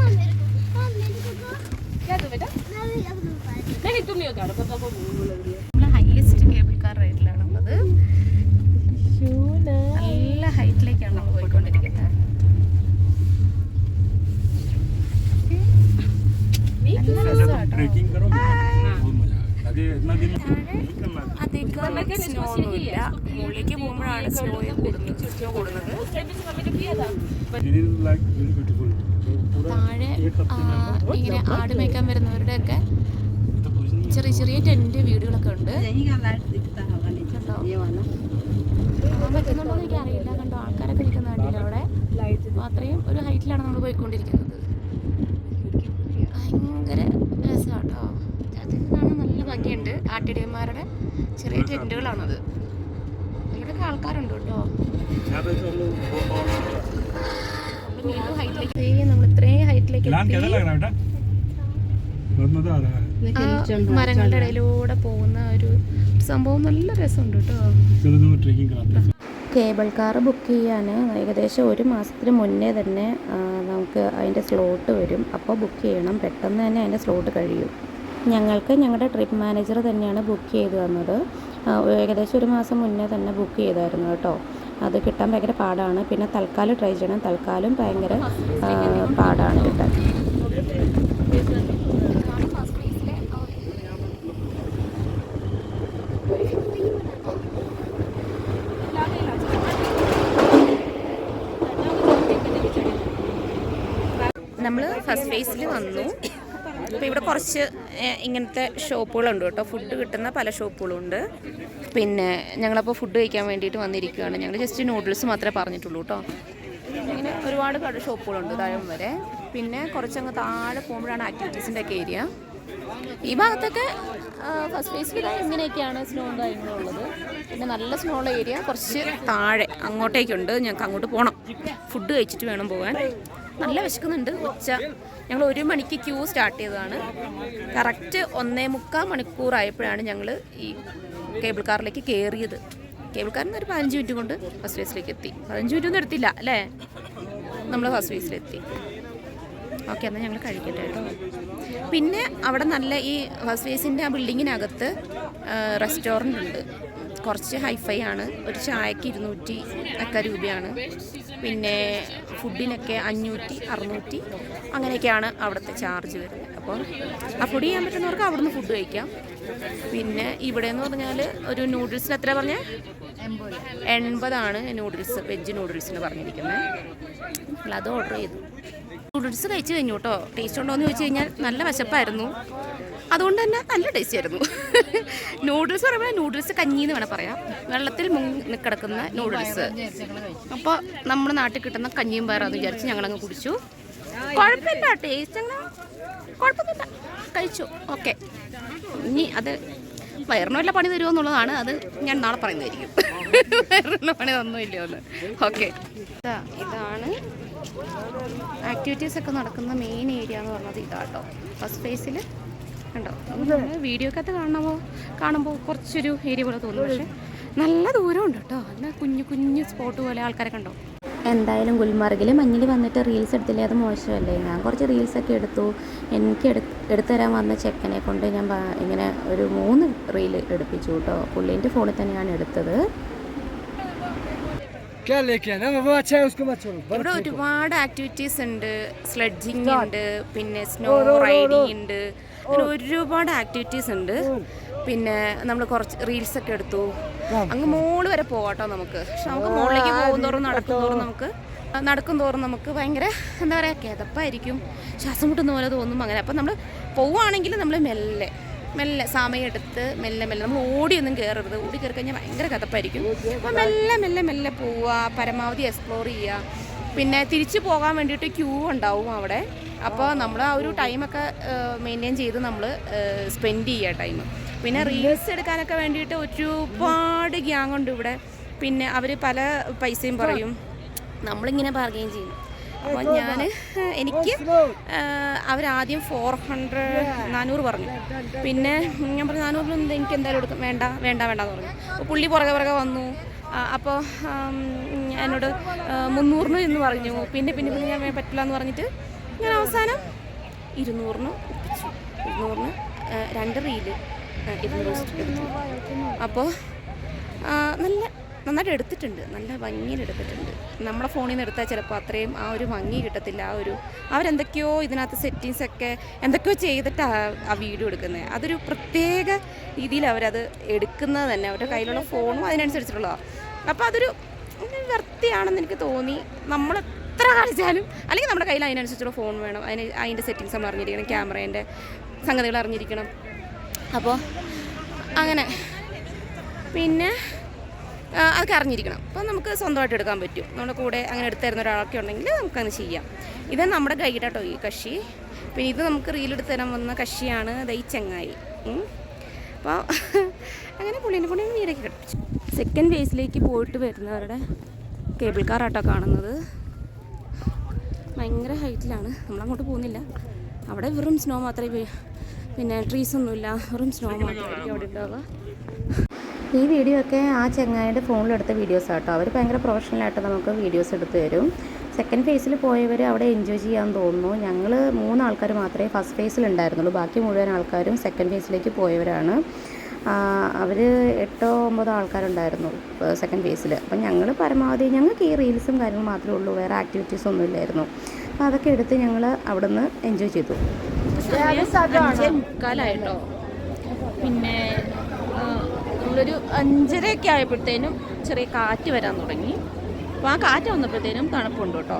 നമ്മൾ ഹൈയസ്റ്റ് കേബിൾ കാർ റൈഡിലാണ് ഉള്ളത്. നല്ല ഹൈറ്റിലേക്കാണ് നമ്മൾ പോയിക്കൊണ്ടിരിക്കുന്നത്. അധികം സ്നോ ഒന്നുമില്ല. മുകളിലേക്ക് പോകുമ്പോഴാണ് സ്നോ കൂടുന്നത്. താഴെ ഇങ്ങനെ ആട് മേയ്ക്കാൻ വരുന്നവരുടെ ഒക്കെ ചെറിയ ചെറിയ ടെന്റ് വീടുകളൊക്കെ ഉണ്ട്. പറ്റുന്നുണ്ടോ എന്ന് എനിക്ക് അറിയില്ല. കണ്ടോ, ആൾക്കാരൊക്കെ ഇരിക്കുന്ന കണ്ടില്ല അവിടെ. അത്രയും ഒരു ഹൈറ്റിലാണ് നമ്മൾ പോയിക്കൊണ്ടിരിക്കുന്നത്. ഭയങ്കര രസമാട്ടോ. അതിനാണ് നല്ല ഭംഗിയുണ്ട്. ആട്ടിടയന്മാരുടെ ചെറിയ ടെന്റുകളാണത്. ഇവിടെയൊക്കെ ആൾക്കാരുണ്ട് കേട്ടോ. നമ്മൾ ഇത്രയും ഹൈറ്റിലേക്ക് ആ മരങ്ങളുടെ ഇടയിലൂടെ പോകുന്ന ഒരു സംഭവം നല്ല രസമുണ്ട് കേട്ടോ. കേബിൾ കാർ ബുക്ക് ചെയ്യാൻ ഏകദേശം 1 മാസത്തിന് മുന്നേ തന്നെ നമുക്ക് അതിൻ്റെ സ്ലോട്ട് വരും. അപ്പോൾ ബുക്ക് ചെയ്യണം, പെട്ടെന്ന് തന്നെ അതിൻ്റെ സ്ലോട്ട് കഴിയും. ഞങ്ങൾക്ക് ഞങ്ങളുടെ ട്രിപ്പ് മാനേജർ തന്നെയാണ് ബുക്ക് ചെയ്ത് തന്നത്. ഏകദേശം 1 മാസം മുന്നേ തന്നെ ബുക്ക് ചെയ്തായിരുന്നു കേട്ടോ. അത് കിട്ടാൻ ഭയങ്കര പാടാണ്. പിന്നെ തൽക്കാലം ട്രൈ ചെയ്യണം, തൽക്കാലം ഭയങ്കര പാടാണ് കിട്ടാൻ. നമ്മൾ ഫസ്റ്റ് ഫേസിൽ വന്നു. അപ്പോൾ ഇവിടെ കുറച്ച് ഇങ്ങനത്തെ ഷോപ്പുകളുണ്ട് കേട്ടോ. ഫുഡ് കിട്ടുന്ന പല ഷോപ്പുകളുണ്ട്. പിന്നെ ഞങ്ങളപ്പോൾ ഫുഡ് കഴിക്കാൻ വേണ്ടിയിട്ട് വന്നിരിക്കുകയാണ്. ഞങ്ങൾ ജസ്റ്റ് നൂഡിൽസ് മാത്രമേ പറഞ്ഞിട്ടുള്ളൂ കേട്ടോ. ഇങ്ങനെ ഒരുപാട് കട ഷോപ്പുകളുണ്ട് താഴെ വരെ. പിന്നെ കുറച്ചങ്ങ് താഴെ പോകുമ്പോഴാണ് ആക്ടിവിറ്റീസിൻ്റെ ഒക്കെ ഏരിയ. ഈ ഭാഗത്തൊക്കെ ഫസ്റ്റ് ഫേസിൽ ഇങ്ങനെയൊക്കെയാണ് സ്നോയും കാര്യങ്ങളും ഉള്ളത്. പിന്നെ നല്ല സ്നോ ഉള്ള ഏരിയ കുറച്ച് താഴെ അങ്ങോട്ടേക്കുണ്ട്. ഞങ്ങൾക്ക് അങ്ങോട്ട് പോകണം, ഫുഡ് കഴിച്ചിട്ട് വേണം പോകാൻ. നല്ല വിശക്കുന്നുണ്ട്. ഞങ്ങൾ 1 മണിക്ക് ക്യൂ സ്റ്റാർട്ട് ചെയ്തതാണ്. കറക്റ്റ് 1.25 മണിക്കൂറായപ്പോഴാണ് ഞങ്ങൾ ഈ കേബിൾ കാറിലേക്ക് കയറിയത്. കേബിൾ കാറിൽ നിന്ന് ഒരു 15 മിനിറ്റ് കൊണ്ട് ഫസ്റ്റ് ഫേസിലേക്ക് എത്തി. 15 മിനിറ്റൊന്നും എടുത്തില്ല അല്ലേ, നമ്മൾ ഫസ്റ്റ് ഫേസിലെത്തി. ഓക്കെ, എന്നാൽ ഞങ്ങൾ കഴിക്കട്ടെ കേട്ടോ. പിന്നെ അവിടെ നല്ല ഈ ഫസ്റ്റ് ഫേസിൻ്റെ ആ ബിൽഡിങ്ങിനകത്ത് റെസ്റ്റോറൻ്റ് ഉണ്ട്. കുറച്ച് ഹൈഫൈ ആണ്. ഒരു ചായക്ക് 200 ഒക്കെ രൂപയാണ്. പിന്നെ ഫുഡിനൊക്കെ 500, 600 അങ്ങനെയൊക്കെയാണ് അവിടുത്തെ ചാർജ് വരുന്നത്. അപ്പോൾ അഫോർഡ് ചെയ്യാൻ പറ്റുന്നവർക്ക് അവിടുന്ന് ഫുഡ് കഴിക്കാം. പിന്നെ ഇവിടെ എന്ന് പറഞ്ഞാൽ ഒരു നൂഡിൽസിന് എത്ര പറഞ്ഞാൽ 80 നൂഡിൽസ്, വെജ് നൂഡിൽസിന് പറഞ്ഞിരിക്കുന്നത്. അത് ഓർഡർ ചെയ്തു. നൂഡിൽസ് കഴിച്ച് കഴിഞ്ഞു കേട്ടോ. ടേസ്റ്റ് ഉണ്ടോ എന്ന് ചോദിച്ചു കഴിഞ്ഞാൽ നല്ല വിശപ്പായിരുന്നു. അതുകൊണ്ട് തന്നെ നല്ല ടേസ്റ്റ് ആയിരുന്നു. നൂഡിൽസ് പറയുമ്പോൾ നൂഡിൽസ് കഞ്ഞി എന്ന് വേണം പറയാം. വെള്ളത്തിൽ മുങ്ങി കിടക്കുന്ന നൂഡിൽസ്. അപ്പോൾ നമ്മുടെ നാട്ടിൽ കിട്ടുന്ന കഞ്ഞിയും പയറാന്ന് വിചാരിച്ച് ഞങ്ങളങ്ങ് കുടിച്ചു. കുഴപ്പമില്ല, ടേസ്റ്റ് അങ്ങനെ കുഴപ്പമൊന്നുമില്ല, കഴിച്ചു. ഓക്കെ, ഇനി അത് വയറിന് വല്ല പണി തരുമോ എന്നുള്ളതാണ്. അത് ഞാൻ നാളെ പറയുന്നതായിരിക്കും. വയറിനുള്ള പണി തന്നില്ലയോ എന്ന്. ഓക്കെ, ഇതാണ് ആക്ടിവിറ്റീസൊക്കെ നടക്കുന്ന മെയിൻ ഏരിയ എന്ന് പറഞ്ഞത്. ഇതാട്ടോ ഫസ്റ്റ് ഫേസിൽ കണ്ടോ. നമ്മൾ വീഡിയോക്കകത്ത് കാണുമ്പോൾ കുറച്ചൊരു ഏരിയ പോലെ തോന്നും, പക്ഷേ നല്ല ദൂരമുണ്ട് കേട്ടോ. നല്ല കുഞ്ഞു കുഞ്ഞു സ്പോട്ട് പോലെ ആൾക്കാരെ കണ്ടോ. എന്തായാലും ഗുൽമർഗിൽ മഞ്ഞിൽ വന്നിട്ട് റീൽസ് എടുത്തില്ലേ, അത് മോശമല്ലേ. ഞാൻ കുറച്ച് റീൽസൊക്കെ എടുത്തു. എനിക്ക് എടുത്തു തരാൻ വന്ന ചെക്കനെ കൊണ്ട് ഞാൻ ഇങ്ങനെ ഒരു 3 റീൽ എടുപ്പിച്ചു കേട്ടോ. പുള്ളീൻ്റെ ഫോണിൽ തന്നെയാണ് എടുത്തത്. ഇവിടെ ഒരുപാട് ആക്ടിവിറ്റീസ് ഉണ്ട്. സ്ലെഡ്ജിങ് ഉണ്ട്, പിന്നെ സ്നോ റൈഡിങ് ഉണ്ട്, അങ്ങനെ ഒരുപാട് ആക്ടിവിറ്റീസ് ഉണ്ട്. പിന്നെ നമ്മൾ കുറച്ച് റീൽസൊക്കെ എടുത്തു. അങ്ങ് മോള് വരെ പോകാട്ടോ നമുക്ക്. പക്ഷെ നമുക്ക് മുകളിലേക്ക് നടക്കും തോറും നമുക്ക് ഭയങ്കര എന്താ പറയുക, കിതപ്പായിരിക്കും, ശ്വാസം മുട്ടുന്ന പോലെ തോന്നും. അങ്ങനെ അപ്പം നമ്മൾ പോവുകയാണെങ്കിൽ നമ്മൾ മെല്ലെ സമയം എടുത്ത് മെല്ലെ നമ്മൾ ഓടിയൊന്നും കയറരുത്. ഓടി കയറി കഴിഞ്ഞാൽ ഭയങ്കര കഥപ്പായിരിക്കും. അപ്പോൾ മെല്ലെ പോവുക, പരമാവധി എക്സ്പ്ലോർ ചെയ്യുക. പിന്നെ തിരിച്ച് പോകാൻ വേണ്ടിയിട്ട് ക്യൂ ഉണ്ടാവും അവിടെ. അപ്പോൾ നമ്മൾ ആ ഒരു ടൈമൊക്കെ മെയിൻറ്റെയിൻ ചെയ്ത് നമ്മൾ സ്പെൻഡ് ചെയ്യുക ടൈം. പിന്നെ റീൽസ് എടുക്കാനൊക്കെ വേണ്ടിയിട്ട് ഒരുപാട് ഗ്യാങ് ഉണ്ട് ഇവിടെ. പിന്നെ അവർ പല പൈസയും പറയും, നമ്മളിങ്ങനെ ബാർഗെയിൻ ചെയ്യും. അപ്പോൾ എനിക്ക് അവരാദ്യം 400 പറഞ്ഞു. പിന്നെ ഞാൻ പറഞ്ഞു 400 എനിക്ക് എന്തായാലും എടുക്കും, വേണ്ടെന്ന് പറഞ്ഞു. അപ്പോൾ പുള്ളി പുറകെ വന്നു. അപ്പോൾ എന്നോട് 300 എന്ന് പറഞ്ഞു. പിന്നെ ഞാൻ പറ്റില്ല എന്ന് പറഞ്ഞിട്ട് ഞാൻ അവസാനം 200 ഒപ്പിച്ചു. 200 2 റീല് 200 എടുത്തു. അപ്പോൾ നന്നായിട്ട് എടുത്തിട്ടുണ്ട്, നല്ല ഭംഗിയിൽ എടുത്തിട്ടുണ്ട്. നമ്മുടെ ഫോണിൽ നിന്ന് എടുത്താൽ ചിലപ്പോൾ അത്രയും ആ ഒരു ഭംഗി കിട്ടത്തില്ല. അവരെന്തൊക്കെയോ ഇതിനകത്ത് സെറ്റിങ്സൊക്കെ എന്തൊക്കെയോ ചെയ്തിട്ടാണ് ആ വീഡിയോ എടുക്കുന്നത്. അതൊരു പ്രത്യേക രീതിയിൽ അവരത് എടുക്കുന്നത് തന്നെ. അവരുടെ കയ്യിലുള്ള ഫോണും അതിനനുസരിച്ചിട്ടുള്ളതാണ്. അപ്പോൾ അതൊരു വൃത്തിയാണെന്ന് എനിക്ക് തോന്നി. നമ്മൾ എത്ര കാണിച്ചാലും, അല്ലെങ്കിൽ നമ്മുടെ കയ്യിൽ അതിനനുസരിച്ചുള്ള ഫോൺ വേണം. അതിൻ്റെ സെറ്റിങ്സ് നമ്മൾ അറിഞ്ഞിരിക്കണം, ക്യാമറേൻ്റെ സംഗതികൾ അറിഞ്ഞിരിക്കണം. അപ്പോൾ അങ്ങനെ പിന്നെ അതൊക്കെ അറിഞ്ഞിരിക്കണം. അപ്പോൾ നമുക്ക് സ്വന്തമായിട്ട് എടുക്കാൻ പറ്റും. നമ്മുടെ കൂടെ അങ്ങനെ എടുത്തു തരുന്ന ഒരാളൊക്കെ ഉണ്ടെങ്കിൽ നമുക്കങ്ങനെ ചെയ്യാം. ഇത് നമ്മുടെ ഗൈഡാട്ടോ ഈ കക്ഷി. പിന്നെ ഇത് നമുക്ക് റീലെടുത്ത് തരാൻ വന്ന കക്ഷിയാണ് ഈ ചങ്ങായി. അപ്പോൾ അങ്ങനെ പുള്ളിനെ വീടൊക്കെ കിടപ്പിച്ചു. സെക്കൻഡ് ഫേസിലേക്ക് പോയിട്ട് വരുന്നവരുടെ കേബിൾ കാറാട്ടോ കാണുന്നത്. ഭയങ്കര ഹൈറ്റിലാണ്, നമ്മളങ്ങോട്ട് പോകുന്നില്ല. അവിടെ വെറും സ്നോ മാത്രമേ പിന്നെ ട്രീസ് ഒന്നുമില്ല, വെറും സ്നോ മാത്രമായിരിക്കും അവിടെ ഉണ്ടാവുക. ഈ വീഡിയോ ഒക്കെ ആ ചെങ്ങായിയുടെ ഫോണിലെടുത്ത വീഡിയോസ് ആട്ടോ. അവർ ഭയങ്കര പ്രൊഫഷണലായിട്ട് നമുക്ക് വീഡിയോസ് എടുത്ത് തരും. സെക്കൻഡ് ഫേസിൽ പോയവർ അവിടെ എൻജോയ് ചെയ്യാൻ തോന്നുന്നു. ഞങ്ങൾ 3 ആൾക്കാർ മാത്രമേ ഫസ്റ്റ് ഫേസിൽ ഉണ്ടായിരുന്നുള്ളൂ. ബാക്കി മുഴുവൻ ആൾക്കാരും സെക്കൻഡ് ഫേസിലേക്ക് പോയവരാണ്. അവർ 8-9 ആൾക്കാരുണ്ടായിരുന്നു സെക്കൻഡ് ഫേസിൽ. അപ്പം ഞങ്ങൾ പരമാവധി ഞങ്ങൾക്ക് ഈ റീൽസും കാര്യങ്ങളും മാത്രമേ ഉള്ളൂ, വേറെ ആക്ടിവിറ്റീസ് ഒന്നും ഇല്ലായിരുന്നു. അപ്പോൾ അതൊക്കെ എടുത്ത് ഞങ്ങൾ അവിടെ നിന്ന് എൻജോയ് ചെയ്തു. 5:45 പിന്നെ നമ്മളൊരു 5:30 ആയപ്പോഴത്തേനും ചെറിയ കാറ്റ് വരാൻ തുടങ്ങി. അപ്പോൾ ആ കാറ്റ് വന്നപ്പോഴത്തേനും തണുപ്പുണ്ട് കേട്ടോ.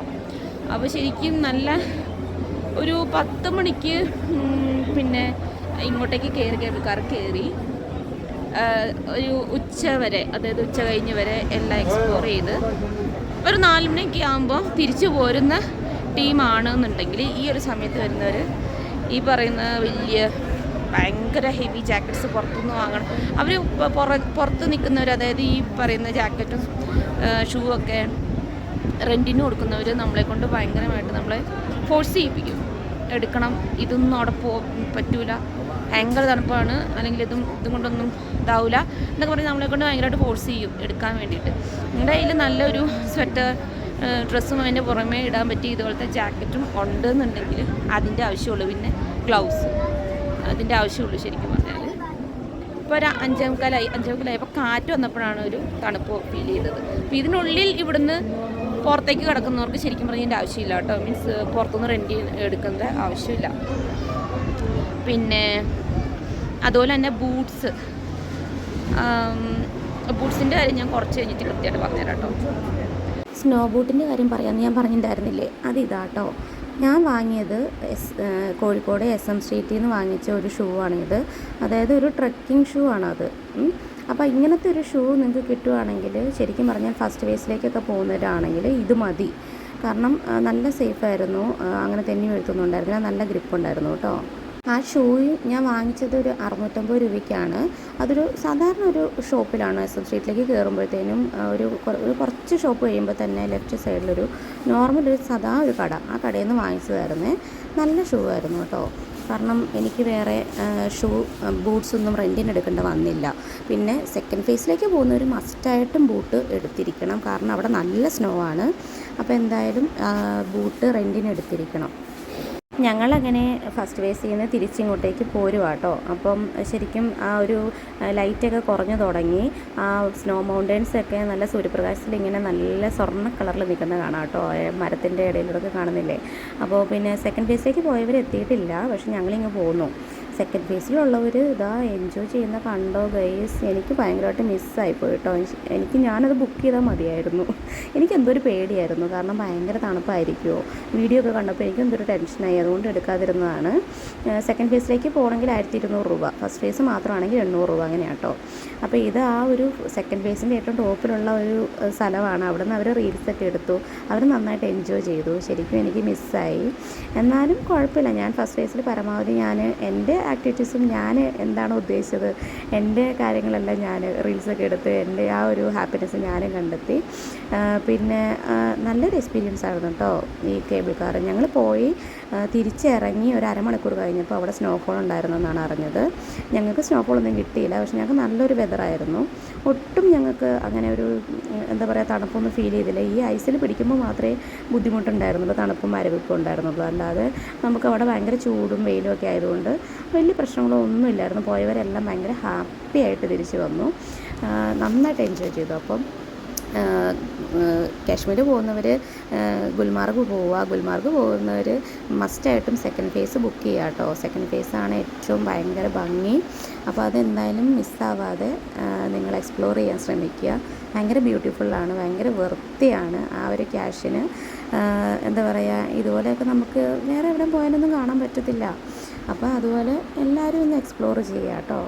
അപ്പോൾ ശരിക്കും നല്ല ഒരു 10 മണിക്ക് പിന്നെ ഇങ്ങോട്ടേക്ക് കേബിൾക്കാർ കയറി ഒരു ഉച്ച വരെ, അതായത് ഉച്ച കഴിഞ്ഞ് വരെ എല്ലാം എക്സ്പ്ലോർ ചെയ്ത് ഒരു 4 മണിയൊക്കെ ആകുമ്പോൾ തിരിച്ചു പോരുന്ന ടീമാണെന്നുണ്ടെങ്കിൽ ഈ ഒരു സമയത്ത് വരുന്നവർ ഈ പറയുന്ന വലിയ ഭയങ്കര ഹെവി ജാക്കറ്റ്സ് പുറത്തുനിന്ന് വാങ്ങണം. അവർ പുറത്ത് നിൽക്കുന്നവർ, അതായത് ഈ പറയുന്ന ജാക്കറ്റും ഷൂ ഒക്കെ റെൻറ്റിന് കൊടുക്കുന്നവർ നമ്മളെ കൊണ്ട് ഭയങ്കരമായിട്ട് നമ്മളെ ഫോഴ്സ് ചെയ്യിപ്പിക്കും. എടുക്കണം, ഇതൊന്നും അവിടെ പറ്റൂല, ഭയങ്കര തണുപ്പാണ്, അല്ലെങ്കിൽ ഇതും കൊണ്ടൊന്നും ഇതാവില്ല എന്നൊക്കെ പറഞ്ഞ് നമ്മളെ കൊണ്ട് ഭയങ്കരമായിട്ട് ഫോഴ്സ് ചെയ്യും എടുക്കാൻ വേണ്ടിയിട്ട്. നിങ്ങളുടെ കയ്യിൽ നല്ലൊരു സ്വെറ്റർ ഡ്രസ്സും അതിൻ്റെ പുറമേ ഇടാൻ പറ്റി ഇതുപോലത്തെ ജാക്കറ്റും ഉണ്ടെന്നുണ്ടെങ്കിൽ അതിൻ്റെ ആവശ്യമുള്ളൂ. പിന്നെ ഗ്ലൗസ് അതിൻ്റെ ആവശ്യമുള്ളൂ ശരിക്കും പറഞ്ഞാൽ. ഇപ്പോൾ ഒരു 5:45 അപ്പോൾ കാറ്റ് വന്നപ്പോഴാണ് ഒരു തണുപ്പ് ഫീൽ ചെയ്തത്. അപ്പോൾ ഇതിനുള്ളിൽ ഇവിടുന്ന് പുറത്തേക്ക് കിടക്കുന്നവർക്ക് ശരിക്കും പറഞ്ഞതിൻ്റെ ആവശ്യമില്ല കേട്ടോ. മീൻസ് പുറത്തുനിന്ന് റെൻറ്റ് എടുക്കേണ്ട ആവശ്യമില്ല. പിന്നെ അതുപോലെ തന്നെ ബൂട്ട്സിൻ്റെ കാര്യം ഞാൻ കുറച്ച് കഴിഞ്ഞിട്ട് കൃത്യമായിട്ട് പറഞ്ഞുതരാം കേട്ടോ. സ്നോ ബൂട്ടിൻ്റെ കാര്യം പറയാമെന്ന് ഞാൻ പറഞ്ഞിട്ടുണ്ടായിരുന്നില്ലേ, അതിതാട്ടോ. ഞാൻ വാങ്ങിയത് കോഴിക്കോട് SM സ്ട്രീറ്റിൽ നിന്ന് വാങ്ങിച്ച ഒരു ഷൂ ആണിത്. അതായത് ഒരു ട്രെക്കിംഗ് ഷൂ ആണത്. അപ്പോൾ ഇങ്ങനത്തെ ഒരു ഷൂ നിങ്ങൾക്ക് കിട്ടുവാണെങ്കിൽ ശരിക്കും പറഞ്ഞാൽ ഫസ്റ്റ് ഫേസിലേക്കൊക്കെ പോകുന്നവരാണെങ്കിൽ ഇത് മതി. കാരണം നല്ല സേഫായിരുന്നു, അങ്ങനെ തെന്നി വീഴ്ത്തുന്നുണ്ടായിരുന്നില്ല, നല്ല ഗ്രിപ്പ് ഉണ്ടായിരുന്നു കേട്ടോ. ആ ഷൂ ഞാൻ വാങ്ങിച്ചത് ഒരു 650 രൂപയ്ക്കാണ്. അതൊരു സാധാരണ ഒരു ഷോപ്പിലാണ്. SM സ്ട്രീറ്റിലേക്ക് കയറുമ്പോഴത്തേനും ഒരു കുറച്ച് ഷോപ്പ് കഴിയുമ്പോൾ തന്നെ ലെഫ്റ്റ് സൈഡിലൊരു നോർമൽ ഒരു സാധാ ഒരു കട, ആ കടയിൽ നിന്ന് വാങ്ങിച്ചതായിരുന്നേ. നല്ല ഷൂ ആയിരുന്നു കേട്ടോ. കാരണം എനിക്ക് വേറെ ബൂട്ട്സ് ഒന്നും റെൻറ്റിന് എടുക്കേണ്ട വന്നില്ല. പിന്നെ സെക്കൻഡ് ഫേസിലേക്ക് പോകുന്നവർ മസ്റ്റായിട്ടും ബൂട്ട് എടുത്തിരിക്കണം, കാരണം അവിടെ നല്ല സ്നോ ആണ്. അപ്പോൾ എന്തായാലും ബൂട്ട് റെൻറ്റിന് എടുത്തിരിക്കണം. ഞങ്ങളങ്ങനെ ഫസ്റ്റ് ഫേസിൽ നിന്ന് തിരിച്ചിങ്ങോട്ടേക്ക് പോരുവാട്ടോ. അപ്പം ശരിക്കും ആ ഒരു ലൈറ്റൊക്കെ കുറഞ്ഞു തുടങ്ങി. ആ സ്നോ മൗണ്ടൻസൊക്കെ നല്ല സൂര്യപ്രകാശത്തിൽ ഇങ്ങനെ നല്ല സ്വർണ്ണ കളറിൽ നിൽക്കുന്ന കാണാം കേട്ടോ, മരത്തിൻ്റെ ഇടയിലൂടെ കാണുന്നില്ലേ. അപ്പോൾ പിന്നെ സെക്കൻഡ് ഫേസിലേക്ക് പോയവർ എത്തിയിട്ടില്ല, പക്ഷെ ഞങ്ങളിങ്ങ് പോന്നു. സെക്കൻഡ് ഫേസിലുള്ളവർ ഇതാ എൻജോയ് ചെയ്യുന്ന കണ്ടോ ഗൈസ്. എനിക്ക് ഭയങ്കരമായിട്ട് മിസ്സായിപ്പോയി കേട്ടോ. ഞാനത് ബുക്ക് ചെയ്താൽ മതിയായിരുന്നു. എനിക്കെന്തൊരു പേടിയായിരുന്നു, കാരണം ഭയങ്കര തണുപ്പായിരിക്കുമോ. വീഡിയോ ഒക്കെ കണ്ടപ്പോൾ എനിക്ക് എന്തൊരു ടെൻഷനായി, അതുകൊണ്ട് എടുക്കാതിരുന്നതാണ്. സെക്കൻഡ് ഫേസിലേക്ക് പോകണമെങ്കിൽ 1200 രൂപ, ഫസ്റ്റ് ഫേസ് മാത്രമാണെങ്കിൽ 800 രൂപ അങ്ങനെയാണ് കേട്ടോ. അപ്പോൾ ഇത് ആ ഒരു സെക്കൻഡ് ഫേസിൻ്റെ ഏറ്റവും ടോപ്പിലുള്ള ഒരു സ്ഥലമാണ്. അവിടെ നിന്ന് അവർ റീൽസൊക്കെ എടുത്തു, അവർ നന്നായിട്ട് എൻജോയ് ചെയ്തു. ശരിക്കും എനിക്ക് മിസ്സായി. എന്നാലും കുഴപ്പമില്ല, ഞാൻ ഫസ്റ്റ് ഫേസിൽ പരമാവധി ഞാൻ എൻ്റെ ആക്ടിവിറ്റീസും ഞാൻ എന്താണോ ഉദ്ദേശിച്ചത്, എൻ്റെ കാര്യങ്ങളെല്ലാം ഞാൻ റീൽസൊക്കെ എടുത്ത് എൻ്റെ ആ ഒരു ഹാപ്പിനെസ് ഞാനും കണ്ടെത്തി. പിന്നെ നല്ലൊരു എക്സ്പീരിയൻസ് ആയിരുന്നു കേട്ടോ ഈ കേബിൾ കാർ. ഞങ്ങൾ പോയി തിരിച്ചിറങ്ങി ഒരു അരമണിക്കൂർ കഴിഞ്ഞപ്പോൾ അവിടെ സ്നോഫോൾ ഉണ്ടായിരുന്നു എന്നാണ് അറിഞ്ഞത്. ഞങ്ങൾക്ക് സ്നോഫോളൊന്നും കിട്ടിയില്ല, പക്ഷെ ഞങ്ങൾക്ക് നല്ലൊരു വെതറായിരുന്നു. ഒട്ടും ഞങ്ങൾക്ക് അങ്ങനെ ഒരു എന്താ പറയുക തണുപ്പൊന്നും ഫീൽ ചെയ്തില്ല. ഈ ഐസിൽ പിടിക്കുമ്പോൾ മാത്രമേ ബുദ്ധിമുട്ടുണ്ടായിരുന്നുള്ളൂ, തണുപ്പും മരവിപ്പും ഉണ്ടായിരുന്നുള്ളൂ. അല്ലാതെ നമുക്ക് അവിടെ ഭയങ്കര ചൂടും വെയിലും ഒക്കെ ആയതുകൊണ്ട് വലിയ പ്രശ്നങ്ങളോ ഒന്നും ഇല്ലായിരുന്നു. പോയവരെല്ലാം ഭയങ്കര ഹാപ്പി ആയിട്ട് തിരിച്ചു വന്നു, നന്നായിട്ട് എൻജോയ് ചെയ്തു. അപ്പം കാശ്മീർ പോകുന്നവർ ഗുൽമാർഗ് പോവുക. ഗുൽമാർഗ് പോകുന്നവർ മസ്റ്റായിട്ടും സെക്കൻഡ് ഫേസ് ബുക്ക് ചെയ്യുക കേട്ടോ. സെക്കൻഡ് ഫേസാണ് ഏറ്റവും ഭയങ്കര ഭംഗി. അപ്പോൾ അതെന്തായാലും മിസ്സാവാതെ നിങ്ങൾ എക്സ്പ്ലോർ ചെയ്യാൻ ശ്രമിക്കുക. ഭയങ്കര ബ്യൂട്ടിഫുള്ളാണ്, ഭയങ്കര വൃത്തിയാണ്. ആ ഒരു ക്യാഷിന് എന്താ പറയുക, ഇതുപോലെയൊക്കെ നമുക്ക് വേറെ എവിടെ പോയാലൊന്നും കാണാൻ പറ്റത്തില്ല. അപ്പോൾ അതുപോലെ എല്ലാവരും ഒന്ന് എക്സ്പ്ലോർ ചെയ്യുക കേട്ടോ.